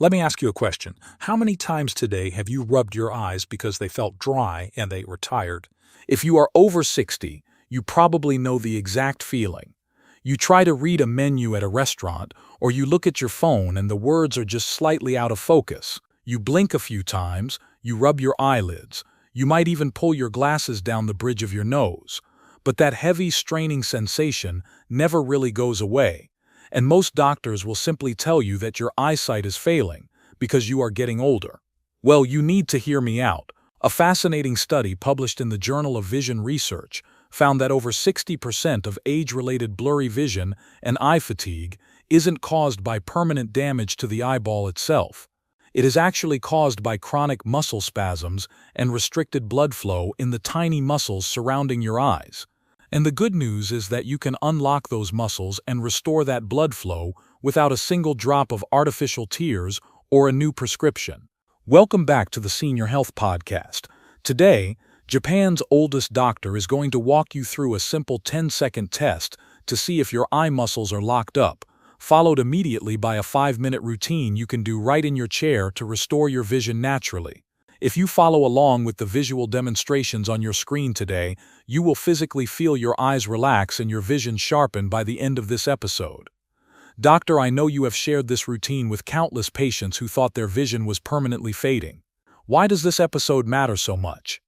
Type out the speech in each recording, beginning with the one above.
Let me ask you a question. How many times today have you rubbed your eyes because they felt dry and they were tired? If you are over 60, you probably know the exact feeling. You try to read a menu at a restaurant, or you look at your phone and the words are just slightly out of focus. You blink a few times, you rub your eyelids, you might even pull your glasses down the bridge of your nose. But that heavy, straining sensation never really goes away. And most doctors will simply tell you that your eyesight is failing because you are getting older. Well, you need to hear me out. A fascinating study published in the Journal of Vision Research found that over 60% of age-related blurry vision and eye fatigue isn't caused by permanent damage to the eyeball itself. It is actually caused by chronic muscle spasms and restricted blood flow in the tiny muscles surrounding your eyes. And the good news is that you can unlock those muscles and restore that blood flow without a single drop of artificial tears or a new prescription. Welcome back to the Senior Health Podcast. Today, Japan's oldest doctor is going to walk you through a simple 10-second test to see if your eye muscles are locked up, followed immediately by a 5-minute routine you can do right in your chair to restore your vision naturally. If you follow along with the visual demonstrations on your screen today, you will physically feel your eyes relax and your vision sharpen by the end of this episode. Doctor, I know you have shared this routine with countless patients who thought their vision was permanently fading. Why does this episode matter so much?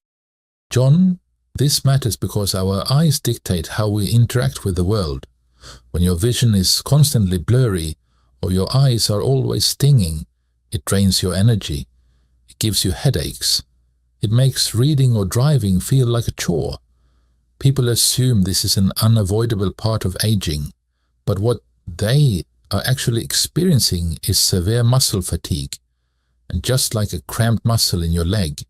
John, this matters because our eyes dictate how we interact with the world. When your vision is constantly blurry or your eyes are always stinging, it drains your energy. It gives you headaches. It makes reading or driving feel like a chore. People assume this is an unavoidable part of aging, but what they are actually experiencing is severe muscle fatigue. And just like a cramped muscle in your leg,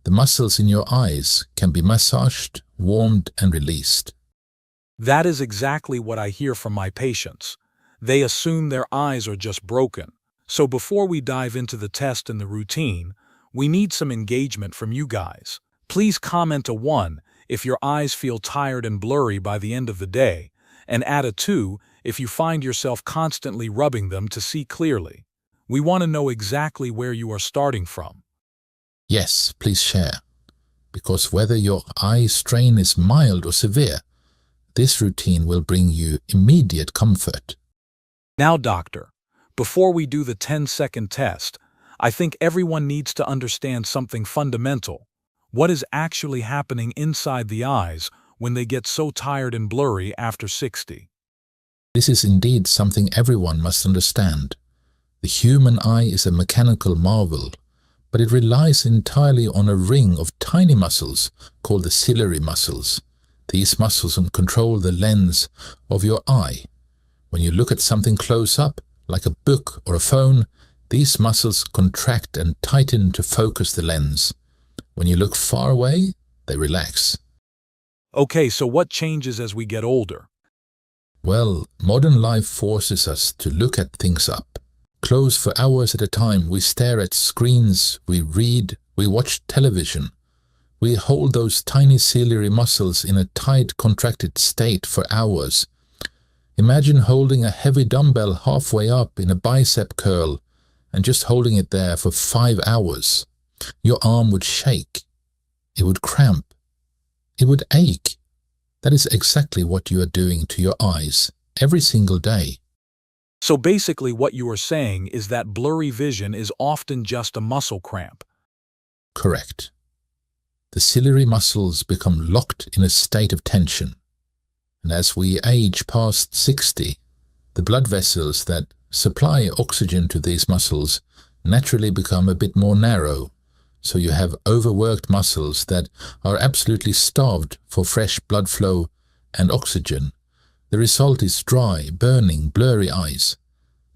the muscles in your eyes can be massaged, warmed, and released. That is exactly what I hear from my patients. They assume their eyes are just broken. So before we dive into the test and the routine, we need some engagement from you guys. Please comment a 1 if your eyes feel tired and blurry by the end of the day, and add a 2 if you find yourself constantly rubbing them to see clearly. We want to know exactly where you are starting from. Yes, please share. Because whether your eye strain is mild or severe, this routine will bring you immediate comfort. Now, doctor, before we do the 10-second test, I think everyone needs to understand something fundamental. What is actually happening inside the eyes when they get so tired and blurry after 60? This is indeed something everyone must understand. The human eye is a mechanical marvel, but it relies entirely on a ring of tiny muscles called the ciliary muscles. These muscles control the lens of your eye. When you look at something close up, like a book or a phone, these muscles contract and tighten to focus the lens. When you look far away, they relax. Okay, so what changes as we get older? Well, modern life forces us to look at things up. Close for hours at a time, we stare at screens, we read, we watch television. We hold those tiny ciliary muscles in a tight, contracted state for hours. Imagine holding a heavy dumbbell halfway up in a bicep curl and just holding it there for 5 hours. Your arm would shake. It would cramp. It would ache. That is exactly what you are doing to your eyes every single day. So basically what you are saying is that blurry vision is often just a muscle cramp. Correct. The ciliary muscles become locked in a state of tension. And as we age past 60, the blood vessels that supply oxygen to these muscles naturally become a bit more narrow. So you have overworked muscles that are absolutely starved for fresh blood flow and oxygen. The result is dry, burning, blurry eyes.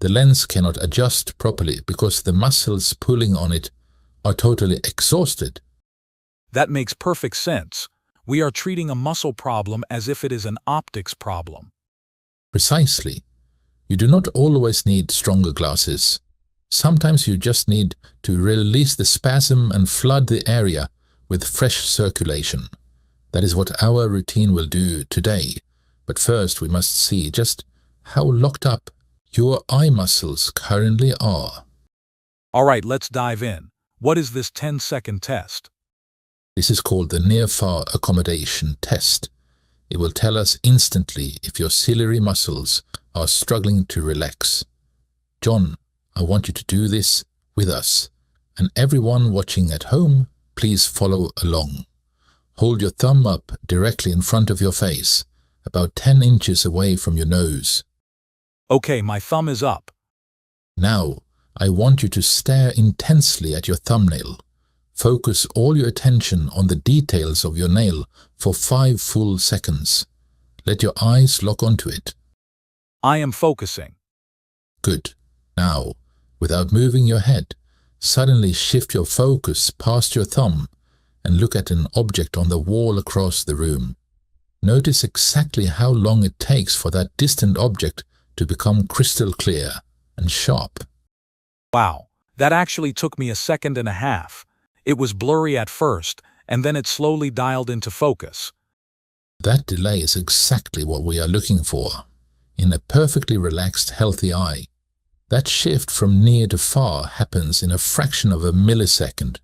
The lens cannot adjust properly because the muscles pulling on it are totally exhausted. That makes perfect sense. We are treating a muscle problem as if it is an optics problem. Precisely. You do not always need stronger glasses. Sometimes you just need to release the spasm and flood the area with fresh circulation. That is what our routine will do today. But first we must see just how locked up your eye muscles currently are. All right, let's dive in. What is this 10-second test? This is called the near-far accommodation test. It will tell us instantly if your ciliary muscles are struggling to relax. John, I want you to do this with us. And everyone watching at home, please follow along. Hold your thumb up directly in front of your face, about 10 inches away from your nose. Okay, my thumb is up. Now, I want you to stare intensely at your thumbnail. Focus all your attention on the details of your nail for 5 full seconds. Let your eyes lock onto it. I am focusing. Good. Now, without moving your head, suddenly shift your focus past your thumb and look at an object on the wall across the room. Notice exactly how long it takes for that distant object to become crystal clear and sharp. Wow, that actually took me 1.5 seconds. It was blurry at first, and then it slowly dialed into focus. That delay is exactly what we are looking for in a perfectly relaxed, healthy eye. That shift from near to far happens in a fraction of a millisecond.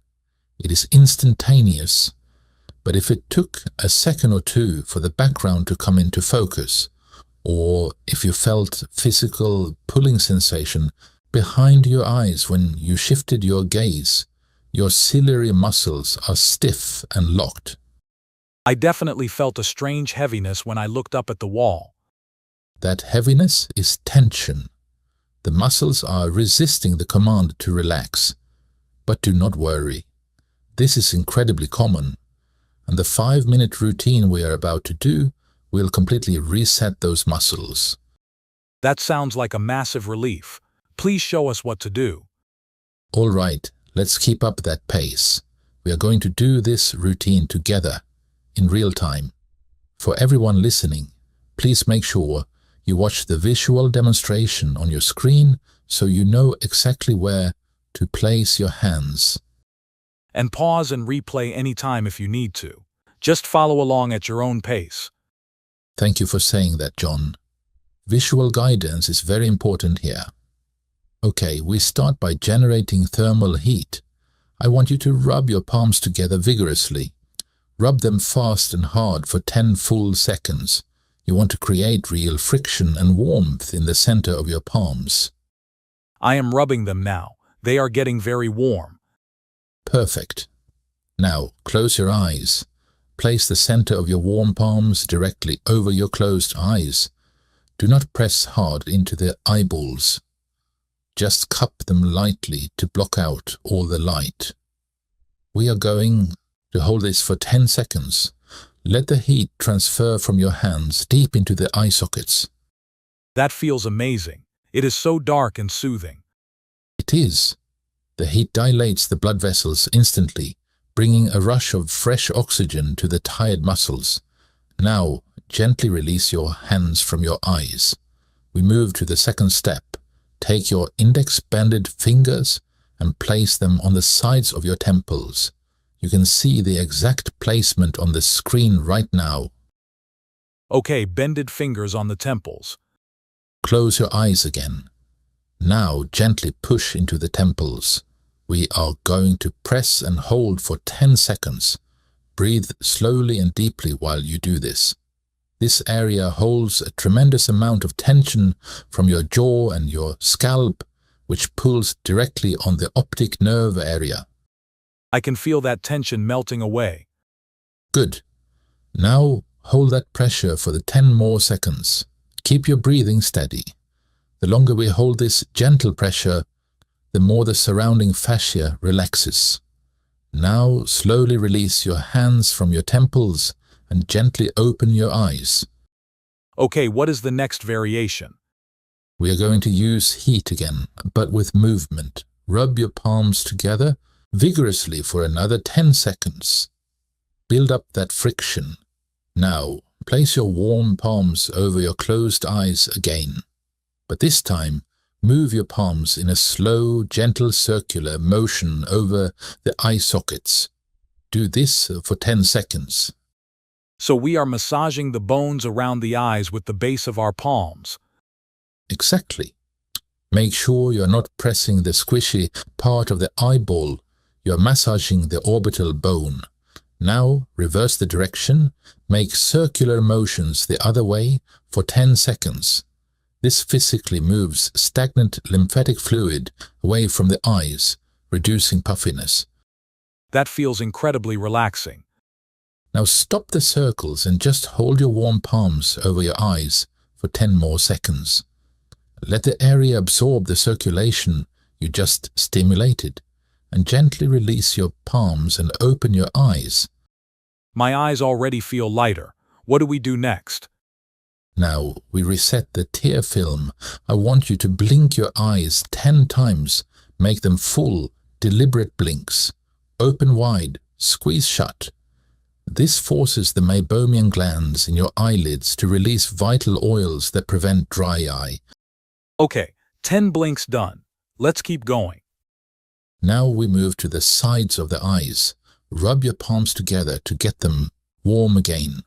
It is instantaneous. But if it took a second or two for the background to come into focus, or if you felt physical pulling sensation behind your eyes when you shifted your gaze, your ciliary muscles are stiff and locked. I definitely felt a strange heaviness when I looked up at the wall. That heaviness is tension. The muscles are resisting the command to relax. But do not worry. This is incredibly common, and the 5-minute routine we are about to do will completely reset those muscles. That sounds like a massive relief. Please show us what to do. All right, let's keep up that pace. We are going to do this routine together, in real time. For everyone listening, please make sure you watch the visual demonstration on your screen so you know exactly where to place your hands. And pause and replay anytime if you need to. Just follow along at your own pace. Thank you for saying that, John. Visual guidance is very important here. Okay, we start by generating thermal heat. I want you to rub your palms together vigorously. Rub them fast and hard for 10 full seconds. You want to create real friction and warmth in the center of your palms. I am rubbing them now. They are getting very warm. Perfect. Now, close your eyes. Place the center of your warm palms directly over your closed eyes. Do not press hard into the eyeballs. Just cup them lightly to block out all the light. We are going to hold this for 10 seconds. Let the heat transfer from your hands deep into the eye sockets. That feels amazing. It is so dark and soothing. It is. The heat dilates the blood vessels instantly, bringing a rush of fresh oxygen to the tired muscles. Now, gently release your hands from your eyes. We move to the second step. Take your index-bended fingers and place them on the sides of your temples. You can see the exact placement on the screen right now. Okay, bended fingers on the temples. Close your eyes again. Now gently push into the temples. We are going to press and hold for 10 seconds. Breathe slowly and deeply while you do this. This area holds a tremendous amount of tension from your jaw and your scalp, which pulls directly on the optic nerve area. I can feel that tension melting away. Good. Now hold that pressure for the 10 more seconds. Keep your breathing steady. The longer we hold this gentle pressure, the more the surrounding fascia relaxes. Now slowly release your hands from your temples and gently open your eyes. Okay, what is the next variation? We are going to use heat again, but with movement. Rub your palms together vigorously for another 10 seconds. Build up that friction. Now, place your warm palms over your closed eyes again. But this time, move your palms in a slow, gentle circular motion over the eye sockets. Do this for 10 seconds. So we are massaging the bones around the eyes with the base of our palms. Exactly. Make sure you are not pressing the squishy part of the eyeball. You are massaging the orbital bone. Now reverse the direction. Make circular motions the other way for 10 seconds. This physically moves stagnant lymphatic fluid away from the eyes, reducing puffiness. That feels incredibly relaxing. Now stop the circles and just hold your warm palms over your eyes for 10 more seconds. Let the area absorb the circulation you just stimulated, and gently release your palms and open your eyes. My eyes already feel lighter. What do we do next? Now we reset the tear film. I want you to blink your eyes 10 times. Make them full, deliberate blinks. Open wide, squeeze shut. This forces the meibomian glands in your eyelids to release vital oils that prevent dry eye. Okay, 10 blinks done. Let's keep going. Now we move to the sides of the eyes. Rub your palms together to get them warm again.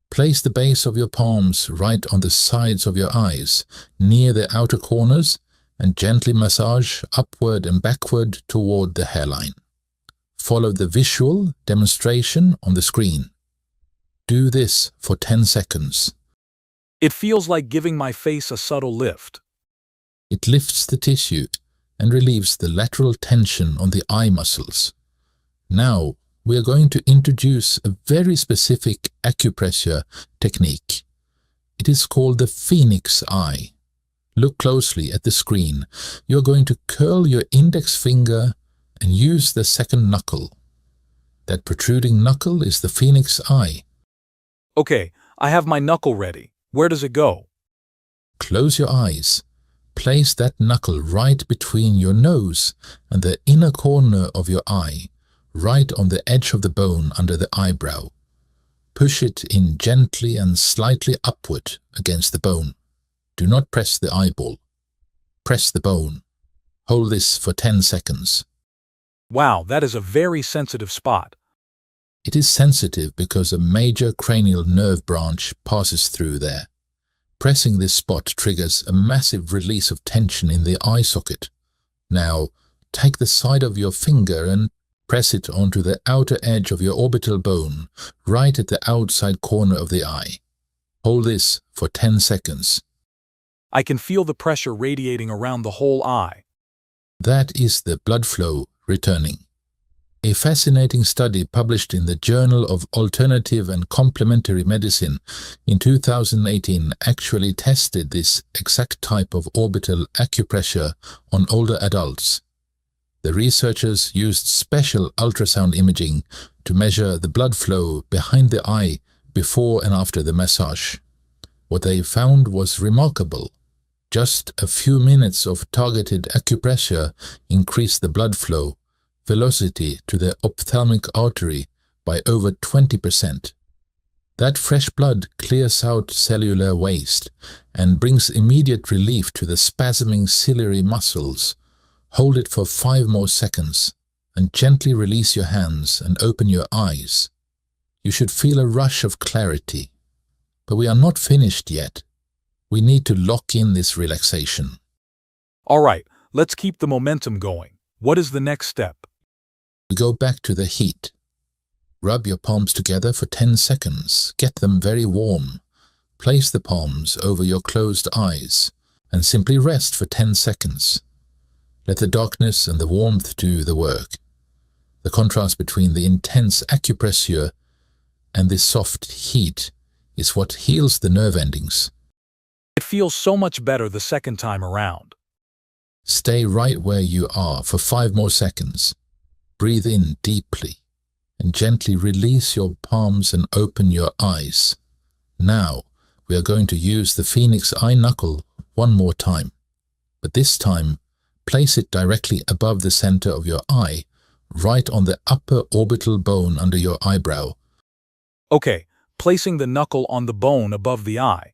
Place the base of your palms right on the sides of your eyes, near the outer corners, and gently massage upward and backward toward the hairline. Follow the visual demonstration on the screen. Do this for 10 seconds. It feels like giving my face a subtle lift. It lifts the tissue and relieves the lateral tension on the eye muscles. Now, we are going to introduce a very specific acupressure technique. It is called the phoenix eye. Look closely at the screen. You are going to curl your index finger and use the second knuckle. That protruding knuckle is the phoenix eye. Okay, I have my knuckle ready. Where does it go? Close your eyes. Place that knuckle right between your nose and the inner corner of your eye, right on the edge of the bone under the eyebrow. Push it in gently and slightly upward against the bone. Do not press the eyeball. Press the bone. Hold this for 10 seconds. Wow, that is a very sensitive spot. It is sensitive because a major cranial nerve branch passes through there. Pressing this spot triggers a massive release of tension in the eye socket. Now, take the side of your finger and press it onto the outer edge of your orbital bone, right at the outside corner of the eye. Hold this for 10 seconds. I can feel the pressure radiating around the whole eye. That is the blood flow returning. A fascinating study published in the Journal of Alternative and Complementary Medicine in 2018 actually tested this exact type of orbital acupressure on older adults. The researchers used special ultrasound imaging to measure the blood flow behind the eye before and after the massage. What they found was remarkable. Just a few minutes of targeted acupressure increased the blood flow velocity to the ophthalmic artery by over 20%. That fresh blood clears out cellular waste and brings immediate relief to the spasming ciliary muscles. Hold it for 5 more seconds and gently release your hands and open your eyes. You should feel a rush of clarity. But we are not finished yet. We need to lock in this relaxation. All right, let's keep the momentum going. What is the next step? We go back to the heat. Rub your palms together for 10 seconds. Get them very warm. Place the palms over your closed eyes and simply rest for 10 seconds. Let the darkness and the warmth do the work. The contrast between the intense acupressure and this soft heat is what heals the nerve endings. It feels so much better the second time around. Stay right where you are for 5 more seconds. Breathe in deeply and gently release your palms and open your eyes. Now, we are going to use the phoenix eye knuckle one more time. But this time, place it directly above the center of your eye, right on the upper orbital bone under your eyebrow. Okay, placing the knuckle on the bone above the eye.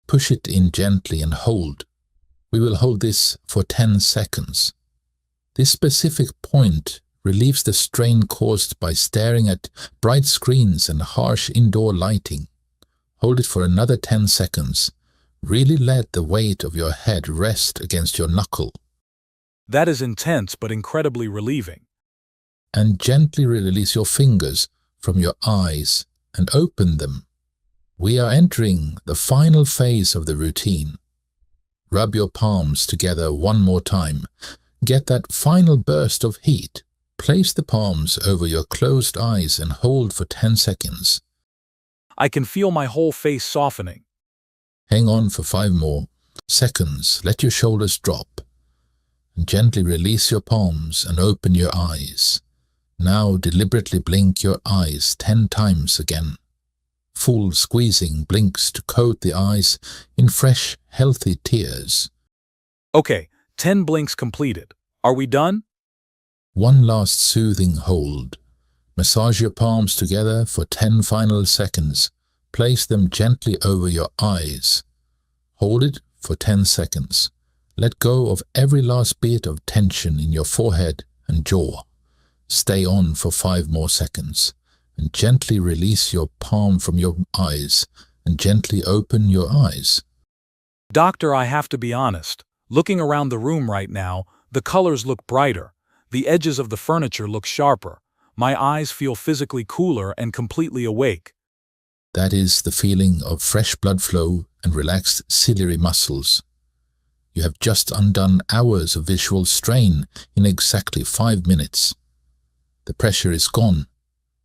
Push it in gently and hold. We will hold this for 10 seconds. This specific point relieves the strain caused by staring at bright screens and harsh indoor lighting. Hold it for another 10 seconds. Really let the weight of your head rest against your knuckle. That is intense but incredibly relieving. And gently release your fingers from your eyes and open them. We are entering the final phase of the routine. Rub your palms together one more time. Get that final burst of heat. Place the palms over your closed eyes and hold for 10 seconds. I can feel my whole face softening. Hang on for 5 more seconds. Let your shoulders drop. And gently release your palms and open your eyes. Now deliberately blink your eyes 10 times again. Full squeezing blinks to coat the eyes in fresh, healthy tears. Okay, 10 blinks completed. Are we done? One last soothing hold. Massage your palms together for 10 final seconds. Place them gently over your eyes. Hold it for 10 seconds. Let go of every last bit of tension in your forehead and jaw. Stay on for 5 more seconds. And gently release your palm from your eyes and gently open your eyes. Doctor, I have to be honest. Looking around the room right now, the colors look brighter. The edges of the furniture look sharper. My eyes feel physically cooler and completely awake. That is the feeling of fresh blood flow and relaxed ciliary muscles. You have just undone hours of visual strain in exactly 5 minutes. The pressure is gone.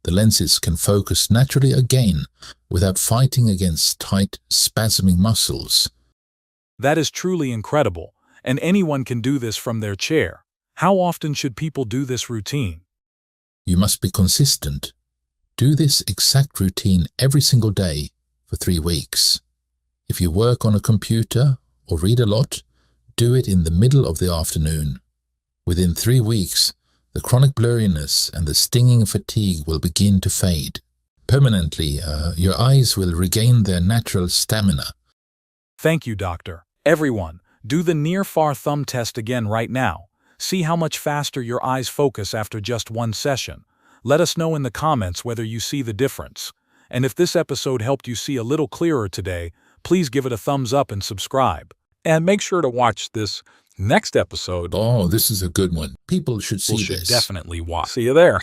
The lenses can focus naturally again without fighting against tight, spasming muscles. That is truly incredible, and anyone can do this from their chair. How often should people do this routine? You must be consistent. Do this exact routine every single day for 3 weeks. If you work on a computer or read a lot, do it in the middle of the afternoon. Within 3 weeks, the chronic blurriness and the stinging fatigue will begin to fade. Permanently, your eyes will regain their natural stamina. Thank you, doctor. Everyone, do the near-far thumb test again right now. See how much faster your eyes focus after just 1 session. Let us know in the comments whether you see the difference. And if this episode helped you see a little clearer today, please give it a thumbs up and subscribe. And make sure to watch this next episode. Oh, this is a good one. People should see People should this. definitely watch. See you there.